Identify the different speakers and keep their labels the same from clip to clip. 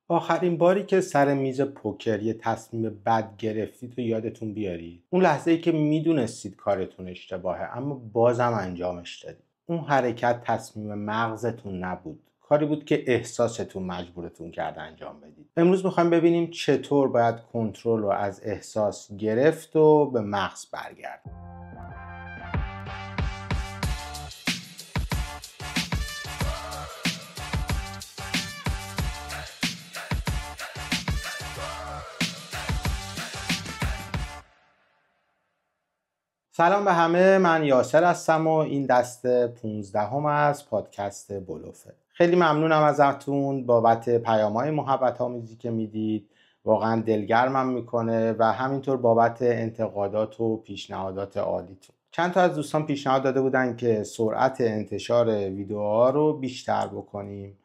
Speaker 1: آخرین باری که سر میز پوکر یه تصمیم بد گرفتید و یادتون بیارید. اون لحظه‌ای که میدونستید کارتون اشتباهه اما بازم انجامش دادید. اون حرکت تصمیم مغزتون نبود. کاری بود که احساستون مجبورتون کرده انجام بدید. امروز میخوایم ببینیم چطور باید کنترل رو از احساس گرفت و به مغز برگردید. سلام به همه، من یاسر هستم و این دست 15 از پادکست بلوفه. خیلی ممنونم ازتون بابت پیام‌های محبت‌آمیزی که میدید، واقعا دلگرمم میکنه و همینطور بابت انتقادات و پیشنهادات عالیتون. چند تا از دوستان پیشنهاد داده بودن که سرعت انتشار ویدیوها رو بیشتر بکنیم.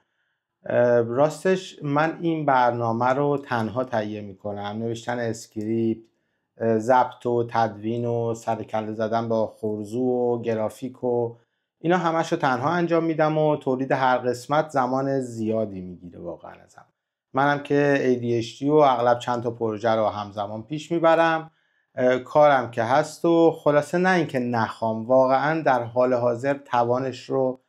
Speaker 1: راستش من این برنامه رو تنها تهیه میکنم، نوشتن اسکریپت، ضبط و تدوین و سرکله زدن با خورزو و گرافیک و اینا همش رو تنها انجام میدم و تولید هر قسمت زمان زیادی میگیره واقعا ازم. منم که ADHD و اغلب چند تا پروژه رو همزمان پیش میبرم، کارم که هست و خلاصه نه اینکه نخوام، واقعا در حال حاضر توانش رو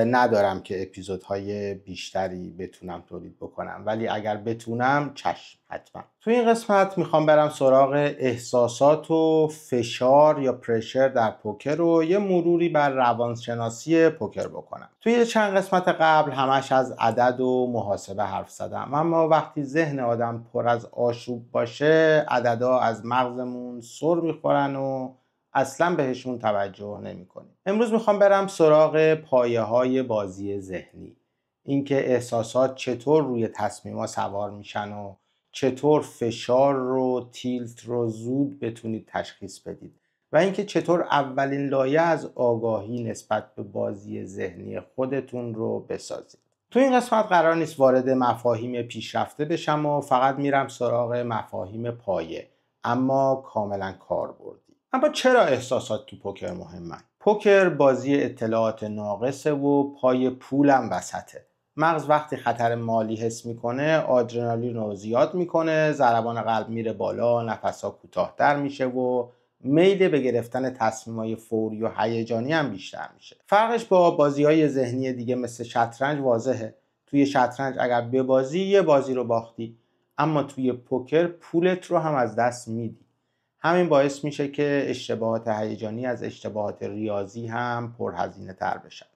Speaker 1: ندارم که اپیزودهای بیشتری بتونم تولید بکنم، ولی اگر بتونم چشم حتما. تو این قسمت میخوام برم سراغ احساسات و فشار یا پرشر در پوکر و یه مروری بر روانشناسی پوکر بکنم. توی چند قسمت قبل همش از عدد و محاسبه حرف زدم، اما وقتی ذهن آدم پر از آشوب باشه عددا از مغزمون سر میخورن و اصلا بهشون توجه نمی کنیم. امروز میخوام برم سراغ پایه‌های بازی ذهنی، اینکه احساسات چطور روی تصمیم‌ها سوار میشن و چطور فشار رو، تیلت رو زود بتونید تشخیص بدید و اینکه چطور اولین لایه از آگاهی نسبت به بازی ذهنی خودتون رو بسازید. تو این قسمت قرار نیست وارد مفاهیم پیشرفته بشم و فقط میرم سراغ مفاهیم پایه اما کاملا کاربردی. اما چرا احساسات تو پوکر مهمن؟ پوکر بازی اطلاعات ناقصه و پای پولم وسطه. مغز وقتی خطر مالی حس میکنه آدرنالین رو زیاد میکنه، ضربان قلب میره بالا، نفس‌ها کوتاه‌تر میشه و میل به گرفتن تصمیم‌های فوری و هیجانی هم بیشتر میشه. فرقش با بازی‌های ذهنی دیگه مثل شطرنج واضحه. توی شطرنج اگر ببازی یه بازی رو باختی، اما توی پوکر پولت رو هم از دست میدی. همین باعث میشه که اشتباهات هیجانی از اشتباهات ریاضی هم پرهزینه تر بشن.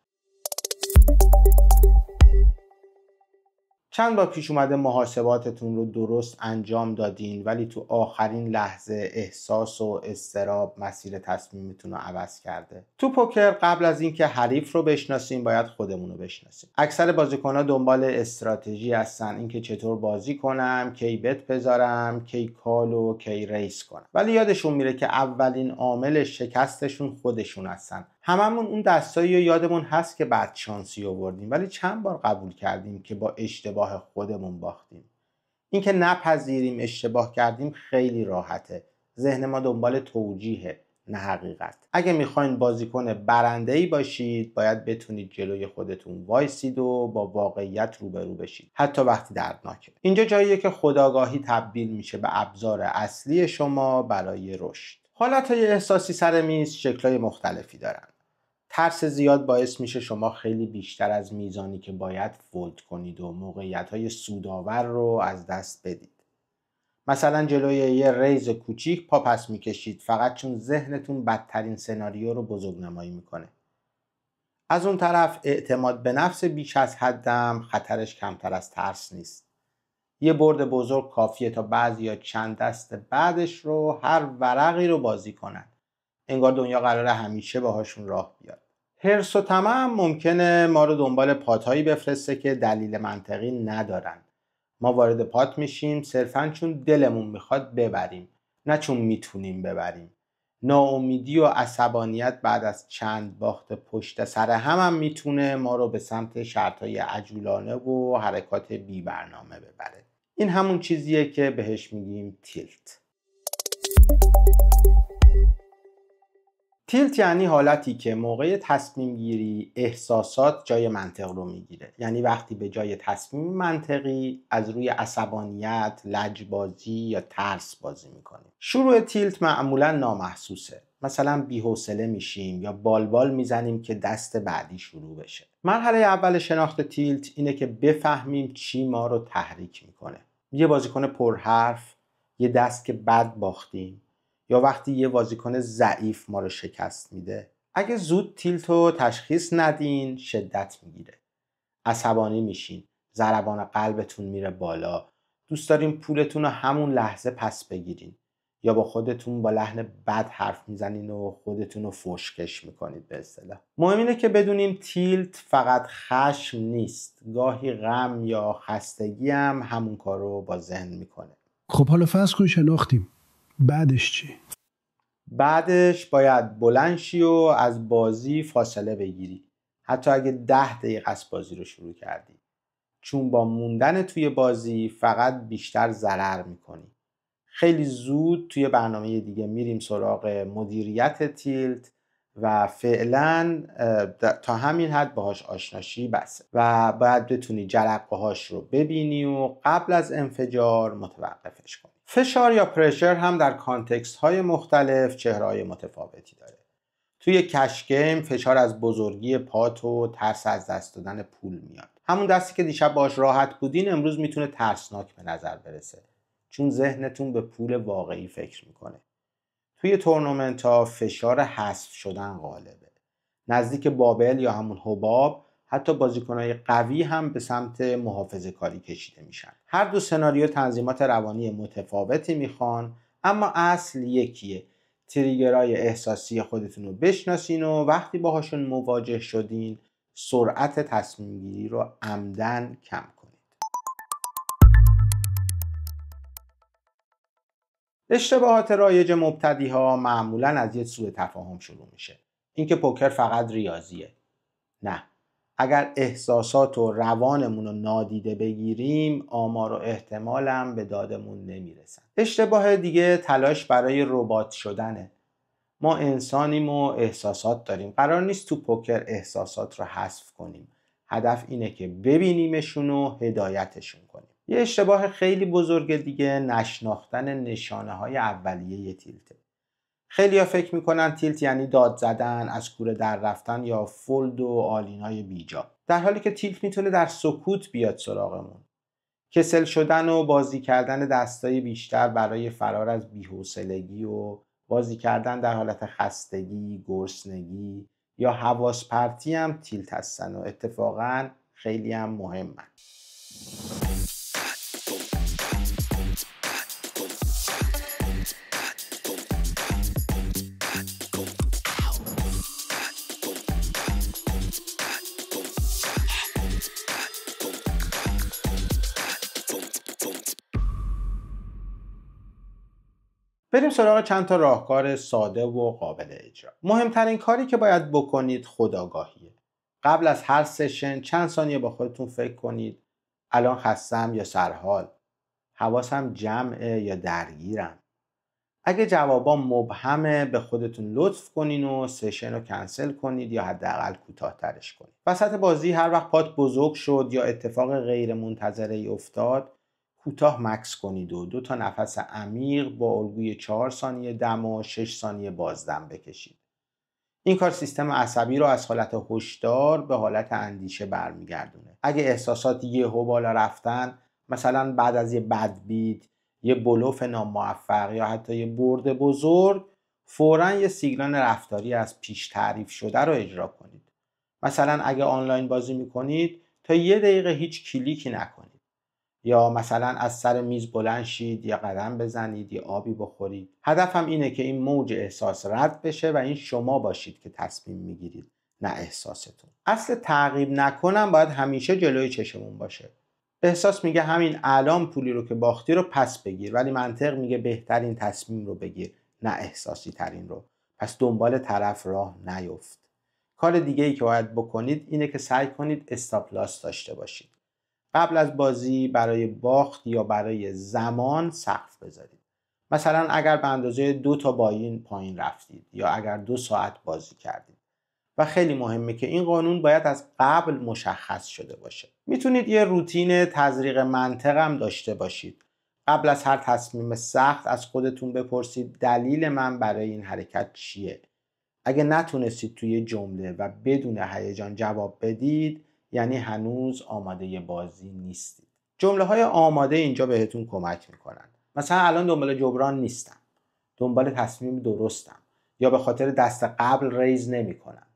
Speaker 1: چند بار پیش اومده محاسباتتون رو درست انجام دادین ولی تو آخرین لحظه احساس و اضطراب مسیر تصمیمتون رو عوض کرده؟ تو پوکر قبل از اینکه حریف رو بشناسیم باید خودمون رو بشناسیم. اکثر بازیکن‌ها دنبال استراتژی هستن، اینکه چطور بازی کنم، کی بت بذارم، کی کال و کی ریس کنم، ولی یادشون میره که اولین عامل شکستشون خودشون هستن. هممون اون دستایی رو یادمون هست که بعد شانسی آوردیم، ولی چند بار قبول کردیم که با اشتباه خودمون باختیم. اینکه نپذیریم اشتباه کردیم خیلی راحته. ذهن ما دنبال توجیهه نه حقیقت. اگه میخواین بازیکن برنده‌ای باشید باید بتونید جلوی خودتون وایسید و با واقعیت روبرو بشید، حتی وقتی دردناکه. اینجا جاییه که خودآگاهی تبدیل میشه به ابزار اصلی شما برای رشد. حالتهای احساسی سر میز شکل‌های مختلفی دارن. ترس زیاد باعث میشه شما خیلی بیشتر از میزانی که باید فولد کنید و موقعیت‌های سودآور رو از دست بدید. مثلا جلوی یه ریز کوچیک پا پس میکشید فقط چون ذهنتون بدترین سناریو رو بزرگنمایی میکنه. از اون طرف اعتماد به نفس بیش از حدم خطرش کمتر از ترس نیست. یه برد بزرگ کافیه تا بعضیا چند دست بعدش رو هر ورقی رو بازی کنن، انگار دنیا قراره همیشه باهاشون راه بیاد. حرص و طمع هم ممکنه ما رو دنبال پاتهایی بفرسته که دلیل منطقی ندارن. ما وارد پات میشیم صرفاً چون دلمون میخواد ببریم، نه چون میتونیم ببریم. ناامیدی و عصبانیت بعد از چند باخت پشت سر هم میتونه ما رو به سمت شرطهای عجولانه و حرکات بی برنامه ببره. این همون چیزیه که بهش میگیم تیلت. تیلت یعنی حالتی که موقع تصمیم گیری احساسات جای منطق رو میگیره. یعنی وقتی به جای تصمیم منطقی از روی عصبانیت، لجبازی یا ترس بازی میکنیم. شروع تیلت معمولا نامحسوسه. مثلا بی‌حوصله میشیم یا بالبال میزنیم که دست بعدی شروع بشه. مرحله اول شناخت تیلت اینه که بفهمیم چی ما رو تحریک میکنه. یه بازیکن پرحرف، یه دست که بد باختیم، یا وقتی یه بازیکن ضعیف ما رو شکست میده. اگه زود تیلت رو تشخیص ندین شدت میگیره. عصبانی میشین، ضربان قلبتون میره بالا، دوست دارین پولتون رو همون لحظه پس بگیرین، یا با خودتون با لحن بد حرف میزنین و خودتون رو فشکش میکنید به اصطلاح. مهم اینه که بدونیم تیلت فقط خشم نیست، گاهی غم یا خستگی هم همون کار رو با ذهن میکنه.
Speaker 2: خب حالا فرض کن شناختیم، بعدش چی؟
Speaker 1: بعدش باید بلند شی و از بازی فاصله بگیری، حتی اگه 10 دقیقه از بازی رو شروع کردی، چون با موندن توی بازی فقط بیشتر ضرر میکنی. خیلی زود توی برنامه دیگه میریم سراغ مدیریت تیلت و فعلا تا همین حد باهاش آشناشی بسه و باید بتونی جرقه هاش رو ببینی و قبل از انفجار متوقفش کنی. فشار یا پرشر هم در کانتکست های مختلف چهره‌های متفاوتی داره. توی کش گیم فشار از بزرگی پات و ترس از دست دادن پول میاد. همون دستی که دیشب باش راحت بودین امروز میتونه ترسناک به نظر برسه، چون ذهنتون به پول واقعی فکر میکنه. توی تورنمنت ها فشار حذف شدن غالبه. نزدیک بابل یا همون حباب حتی بازیکنهای قوی هم به سمت محافظه کاری کشیده میشن. هر دو سناریو تنظیمات روانی متفاوتی میخوان، اما اصل یکیه. تریگرهای احساسی خودتون رو بشناسین و وقتی باهاشون مواجه شدین سرعت تصمیم گیری رو عمدن کم کنید. اشتباهات رایج مبتدی‌ها معمولاً از یه سوء تفاهم شروع میشه. اینکه پوکر فقط ریاضیه. نه. اگر احساسات و روانمون رو نادیده بگیریم آمار و احتمالم به دادمون نمیرسن. اشتباه دیگه تلاش برای ربات شدنه. ما انسانیم و احساسات داریم. قرار نیست تو پوکر احساسات رو حذف کنیم. هدف اینه که ببینیمشون و هدایتشون کنیم. یه اشتباه خیلی بزرگ دیگه نشناختن نشانه های اولیه تیلته. خیلی‌ها فکر میکنن تیلت یعنی داد زدن، از کوره در رفتن یا فولد و آلینای بیجا، در حالی که تیلت میتونه در سکوت بیاد سراغمون. کسل شدن و بازی کردن دستای بیشتر برای فرار از بی‌حوصلگی و بازی کردن در حالت خستگی، گرسنگی یا حواس پرتی هم تیلت هستن و اتفاقا خیلی هم مهمن. بریم سراغ چند تا راهکار ساده و قابل اجرا. مهمترین کاری که باید بکنید خودآگاهیه. قبل از هر سشن چند ثانیه با خودتون فکر کنید الان خستم یا سرحال، حواسم جمعه یا درگیرم. اگه جوابا مبهمه به خودتون لطف کنین و سشن رو کنسل کنید یا حداقل کوتاه‌ترش کنید. وسط بازی هر وقت پات بزرگ شد یا اتفاق غیر منتظره افتاد کوتاه مکث کنید و 2 تا نفس عمیق با الگوی 4 ثانیه دم و 6 ثانیه بازدم بکشید. این کار سیستم عصبی رو از حالت هشدار به حالت اندیشه برمیگردونه. اگه احساسات یهو بالا رفتن، مثلا بعد از یه بد بیت، یه بلوف ناموفق یا حتی یه برد بزرگ، فوراً یه سیگنال رفتاری از پیش تعریف شده رو اجرا کنید. مثلا اگه آنلاین بازی میکنید تا 1 دقیقه هیچ کلیکی نکنید. یا مثلا از سر میز بلند شید یا قدم بزنید یا آبی بخورید. هدفم اینه که این موج احساس رد بشه و این شما باشید که تصمیم میگیرید، نه احساستون. اصل تعقیب نکنم باید همیشه جلوی چشمون باشه. احساس میگه همین الان پولی رو که باختی رو پس بگیر، ولی منطق میگه بهترین تصمیم رو بگیر، نه احساسی ترین رو. پس دنبال طرف راه نیفت. کار دیگه ای که باید بکنید اینه که سعی کنید استاپ لاس داشته باشید. قبل از بازی برای باخت یا برای زمان سقف بذارید. مثلا اگر به اندازه 2 تا باین پایین رفتید یا اگر 2 ساعت بازی کردید. و خیلی مهمه که این قانون باید از قبل مشخص شده باشه. میتونید یه روتین تزریق منطق هم داشته باشید. قبل از هر تصمیم سخت از خودتون بپرسید دلیل من برای این حرکت چیه؟ اگه نتونستید توی جمله و بدون هیجان جواب بدید، یعنی هنوز آماده بازی نیستید. جمله های آماده اینجا بهتون کمک میکنن. مثلا الان دنبال جبران نیستم، دنبال تصمیم درستم، یا به خاطر دست قبل ریز نمیکنم.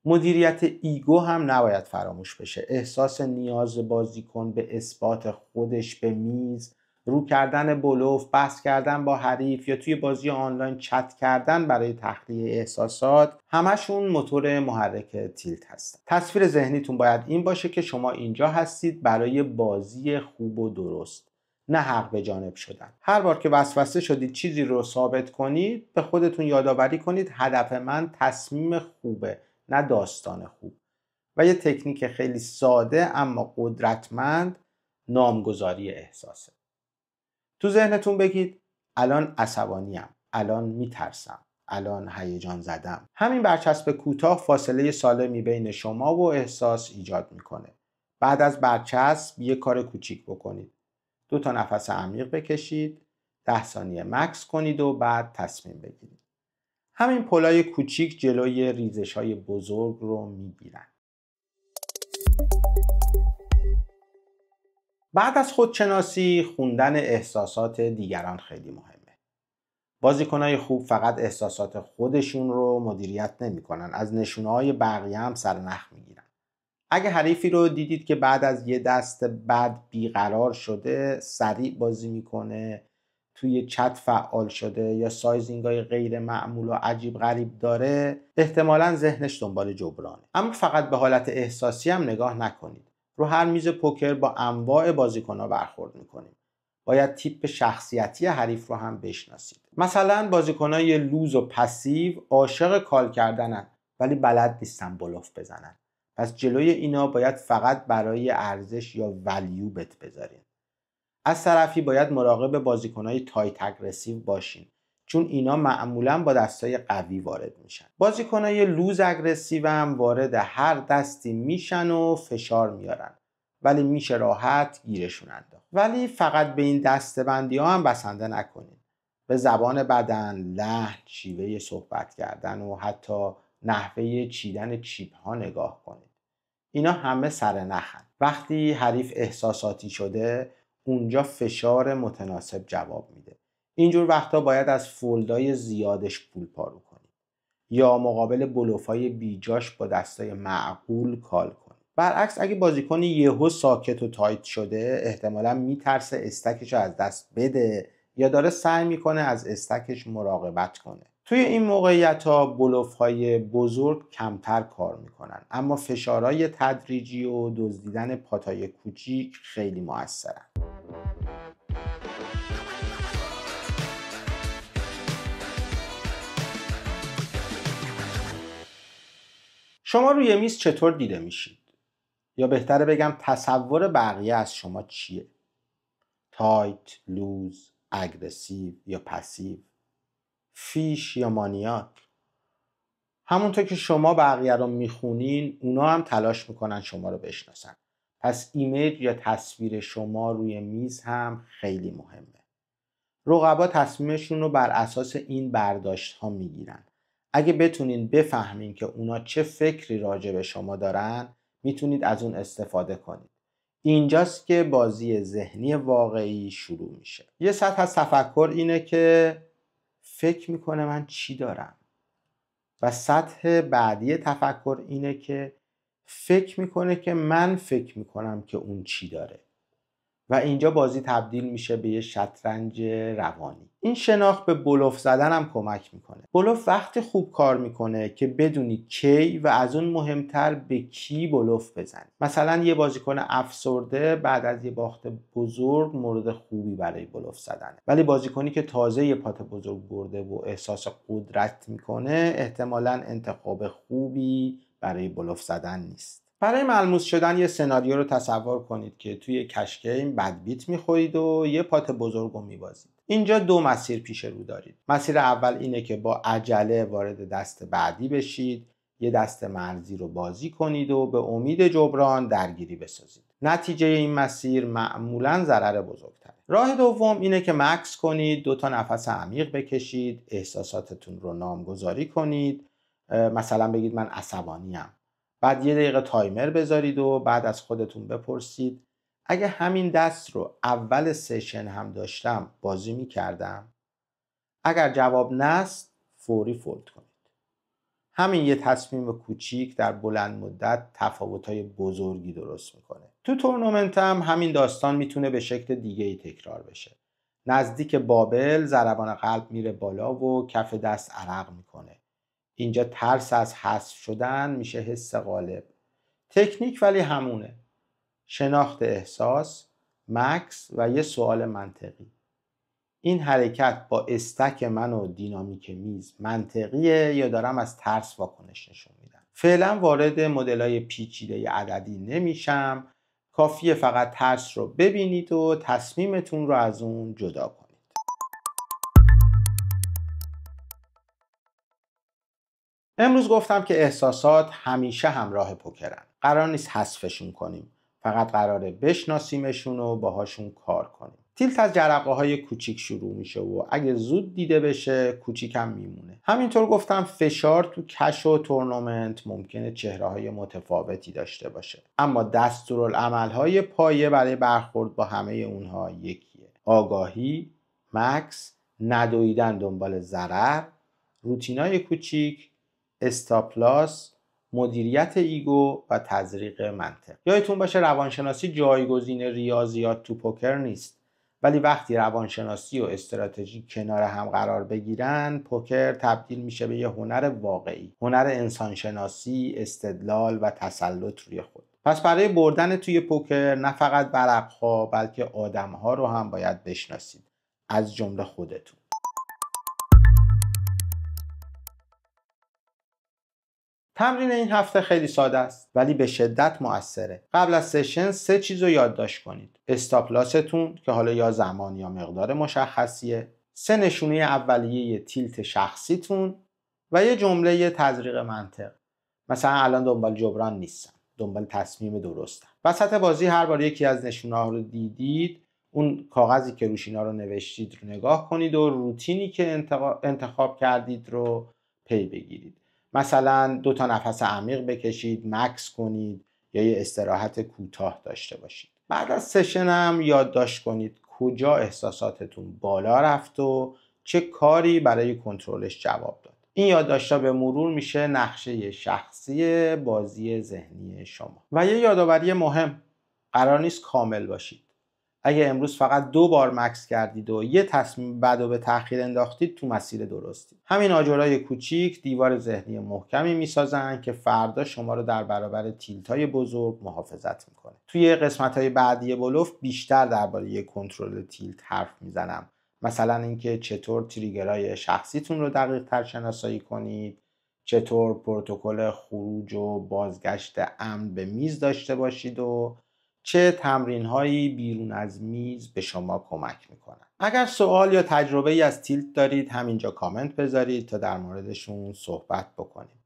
Speaker 1: مدیریت ایگو هم نباید فراموش بشه. احساس نیاز بازیکن به اثبات خودش به میز، رو کردن بلوف، بحث کردن با حریف یا توی بازی آنلاین چت کردن برای تخلیه احساسات، همشون موتور محرک تیلت هستن. تصویر ذهنیتون باید این باشه که شما اینجا هستید برای بازی خوب و درست، نه حق به جانب شدن. هر بار که وسوسه شدید چیزی رو ثابت کنید، به خودتون یادآوری کنید هدف من تصمیم خوبه، نه داستان خوب. و یه تکنیک خیلی ساده اما قدرتمند، نامگذاری احساسه. تو ذهنتون بگید الان عصبانیم، الان میترسم، الان هیجان زدم. همین برچسب کوتاه فاصله سالمی بین شما و احساس ایجاد میکنه. بعد از برچسب یه کار کوچیک بکنید. 2 تا نفس عمیق بکشید، 10 ثانیه مکث کنید و بعد تصمیم بگیرید. همین پلای کوچیک جلوی ریزش‌های بزرگ رو میگیرن. بعد از خودشناسی، خوندن احساسات دیگران خیلی مهمه. بازیکنای خوب فقط احساسات خودشون رو مدیریت نمی‌کنن، از نشونه‌های بقیه هم سرنخ میگیرن. اگه حریفی رو دیدید که بعد از یه دست بد بیقرار شده، سریع بازی میکنه، توی چت فعال شده یا سایزینگای غیر معمول و عجیب غریب داره، احتمالاً ذهنش دنبال جبرانه. اما فقط به حالت احساسی هم نگاه نکنید. رو هر میز پوکر با انواع بازیکن‌ها برخورد میکنیم. باید تیپ شخصیتی حریف رو هم بشناسید. مثلا بازیکنای لوز و پسیو عاشق کال کردنن ولی بلد نیستن بلوف بزنن. پس جلوی اینا باید فقط برای ارزش یا ولیو بت بذارین. از طرفی باید مراقب بازیکنای تایت اگریسیو باشین، چون اینا معمولا با دستای قوی وارد میشن. بازیکنای لوز اگریسیو هم وارد هر دستی میشن و فشار میارن، ولی میشه راحت گیرشون انداخت. ولی فقط به این دسته‌بندی ها هم بسنده نکنین. به زبان بدن، لحن، شیوه صحبت کردن و حتی نحوه چیدن چیپ ها نگاه کنید. اینا همه سرنخن. وقتی حریف احساساتی شده، اونجا فشار متناسب جواب میده. اینجور وقتا باید از فولدای زیادش پول پارو کنید یا مقابل بلوفای بیجاش با دستای معقول کال کنید. برعکس اگه بازیکن یهو ساکت و تایت شده، احتمالاً میترسه استکش رو از دست بده یا داره سعی میکنه از استکش مراقبت کنه. توی این موقعیت‌ها بلوف‌های بزرگ کمتر کار میکنن، اما فشارهای تدریجی و دزدیدن پاتای کوچیک خیلی موثرن. شما روی میز چطور دیده میشید؟ یا بهتره بگم تصور بقیه از شما چیه؟ تایت، لوز، اگریسیو یا پسیو؟ فیش یا مانیاک؟ همونطور که شما بقیه رو میخونین، اونا هم تلاش میکنن شما رو بشناسن. پس ایمیج یا تصویر شما روی میز هم خیلی مهمه. رقبا تصمیمشون رو بر اساس این برداشت ها میگیرن. اگه بتونین بفهمین که اونا چه فکری راجع به شما دارن، میتونید از اون استفاده کنید. اینجاست که بازی ذهنی واقعی شروع میشه. یه سطح از تفکر اینه که فکر میکنه من چی دارم، و سطح بعدی تفکر اینه که فکر میکنه که من فکر میکنم که اون چی داره، و اینجا بازی تبدیل میشه به یه شطرنج روانی. این شناخت به بلوف زدن هم کمک میکنه. بلوف وقتی خوب کار میکنه که بدونی کی و از اون مهمتر به کی بلوف بزنی. مثلا یه بازیکن افسرده بعد از یه باخت بزرگ مورد خوبی برای بلوف زدنه، ولی بازیکنی که تازه یه پات بزرگ برده و احساس قدرت میکنه احتمالاً انتخاب خوبی برای بلوف زدن نیست. برای ملموس شدن یه سناریو رو تصور کنید که توی کشگیم بدبیت میخورید و یه پات بزرگ رو میبازید. اینجا دو مسیر پیش رو دارید. مسیر اول اینه که با عجله وارد دست بعدی بشید، یه دست مرزی رو بازی کنید و به امید جبران درگیری بسازید. نتیجه این مسیر معمولاً ضرر بزرگتره. راه دوم اینه که مکس کنید، 2 تا نفس عمیق بکشید، احساساتتون رو نامگذاری کنید. مثلا بگید من عصبانیم. بعد 1 دقیقه تایمر بذارید و بعد از خودتون بپرسید اگه همین دست رو اول سشن هم داشتم بازی میکردم؟ اگر جواب نست فوری فولد کنید. همین یه تصمیم کوچیک در بلند مدت تفاوت‌های بزرگی درست میکنه. تو تورنمنت هم همین داستان میتونه به شکل دیگه‌ای تکرار بشه. نزدیک بابل ضربان قلب میره بالا و کف دست عرق میکنه. اینجا ترس از حذف شدن میشه حس غالب. تکنیک ولی همونه. شناخت احساس، مکس و یه سوال منطقی. این حرکت با استک من و دینامیک میز منطقیه یا دارم از ترس واکنش نشون میدم؟ فعلا وارد مدل‌های پیچیده عددی نمیشم. کافیه فقط ترس رو ببینید و تصمیمتون رو از اون جدا کنید. امروز گفتم که احساسات همیشه همراه پوکرن. قرار نیست حذفشون کنیم. فقط قراره بشناسیمشون و باهاشون کار کنیم. تیلت از جرقه های کوچیک شروع میشه و اگه زود دیده بشه کوچیکم میمونه. همینطور گفتم فشار تو کش و تورنمنت ممکنه چهره های متفاوتی داشته باشه. اما دستورالعمل های پایه برای برخورد با همه اونها یکیه. آگاهی، مکس، ندویدن دنبال ضرر، روتینای کوچیک، استاپلاس، مدیریت ایگو و تزریق منطق. یادتون باشه روانشناسی جایگزین ریاضیات تو پوکر نیست. ولی وقتی روانشناسی و استراتژی کنار هم قرار بگیرن، پوکر تبدیل میشه به یه هنر واقعی. هنر انسانشناسی، استدلال و تسلط روی خود. پس برای بردن توی پوکر نه فقط ورق‌ها بلکه آدم‌ها رو هم باید بشناسید. از جمله خودتون. تمرین این هفته خیلی ساده است ولی به شدت مؤثره. قبل از سشن 3 چیز رو یادداشت کنید. استاپلاستون که حالا یا زمان یا مقدار مشخصیه، 3 نشونه اولیه تیلت شخصیتون و یه جمله تزریق منطق. مثلا الان دنبال جبران نیستم، دنبال تصمیم درستم. وسط بازی هر بار یکی از نشونه‌ها رو دیدید، اون کاغذی که روش اینا رو نوشتید رو نگاه کنید و روتینی که انتخاب کردید رو پی بگیرید. مثلا 2 تا نفس عمیق بکشید، مکس کنید یا یه استراحت کوتاه داشته باشید. بعد از سشن هم یادداشت کنید کجا احساساتتون بالا رفت و چه کاری برای کنترلش جواب داد. این یادداشت‌ها به مرور میشه نقشه شخصی بازی ذهنی شما. و یه یادآوری مهم، قرار نیست کامل باشید. اگه امروز فقط 2 بار مکس کردید و یه تصمیم بعد رو به تأخیر انداختید تو مسیر درستی. همین آجرای کوچیک دیوار ذهنی محکمی میسازن که فردا شما رو در برابر تیلت‌های بزرگ محافظت میکنه. توی قسمت‌های بعدی بلوف بیشتر درباره کنترل تیلت حرف میزنم. مثلا اینکه چطور تریگرهای شخصیتون رو دقیق‌تر شناسایی کنید، چطور پروتکل خروج و بازگشت امن به میز داشته باشید و چه تمرین‌هایی بیرون از میز به شما کمک میکنن. اگر سوال یا تجربه‌ای از تیلت دارید همینجا کامنت بذارید تا در موردشون صحبت بکنیم.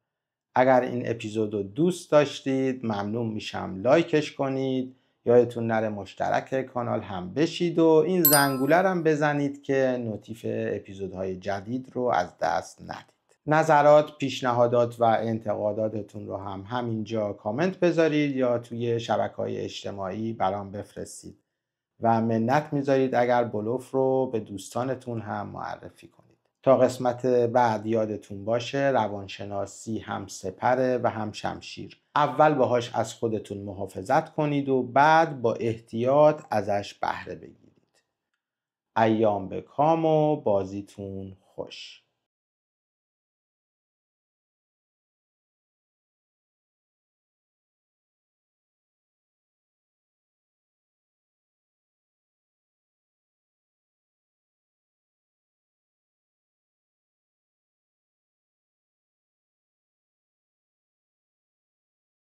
Speaker 1: اگر این اپیزود رو دوست داشتید ممنون میشم لایکش کنید. یادتون نره مشترک کانال هم بشید و این زنگوله هم بزنید که نوتیف اپیزودهای جدید رو از دست ندید. نظرات، پیشنهادات و انتقاداتتون رو هم همینجا کامنت بذارید یا توی شبکه‌های اجتماعی برام بفرستید و منت میذارید اگر بلوف رو به دوستانتون هم معرفی کنید. تا قسمت بعد یادتون باشه روانشناسی هم سپره و هم شمشیر. اول باهاش از خودتون محافظت کنید و بعد با احتیاط ازش بهره بگیرید. ایام به کام و بازیتون خوش.